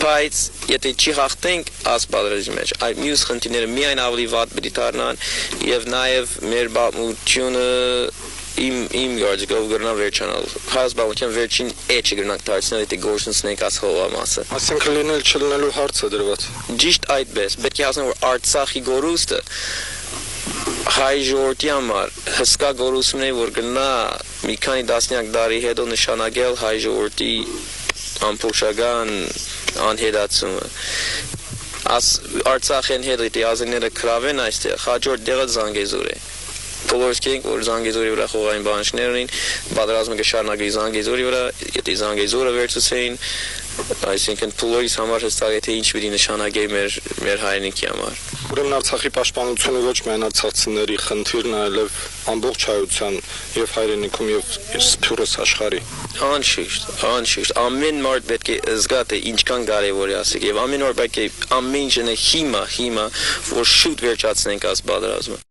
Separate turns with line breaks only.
Բայց եթե չի հաղթենք այս պատերազմի մեջ, այդ մյուս խնդիրները միայն ավելի վատ պիտի դառնան եւ նաեւ մեր բաղությունը իմ գարցիկով գրնա վերջանալ։ Հասարակության վերջին էջը գրնանք դարձնել, եթե գործունեենք այս հողամասը։
Այսինքն լինել չլինելու հարցը դրված։
Ճիշտ այդպես, պետք է ասեմ, որ Արցախի գորուստը հայ ժողովրդի համար հսկա գորուսն է, որ գնա մի քանի տասնյակ տարի հետո նշանակել հայ ժողովրդի ամբողջական անհետացումը։ Արցախեն հետ եթե ազգները կրավեն այստեղ, հաջորդ տեղը Զանգեզուր է։ Բոլորս գիտենք, որ Զանգեզուրի վրա խաղային բանջարներ ունին, պատերազմը կշարունակվի Զանգեզուրի վրա, եթե Զանգեզուրը վերցուցեին, այսինքն բոլորիս համար հստակ է թե ինչ պիտի նշանակի մեր հայրենիքի համար։
Ուրեմն Արցախի պաշտպանությունը ոչ միայն արցախցիների խնդիրն է, այլև ամբողջ հայության եւ հայրենիքում եւ սփյուռս աշխարհի։ Անշիշտ, ամեն մարդ պետք է զգա թե ինչքան կարեւոր է ասիկ եւ ամեն օր պետք է ամեն ինչը հիմա, որ շուտ վերջացնենք այս պատերազմը։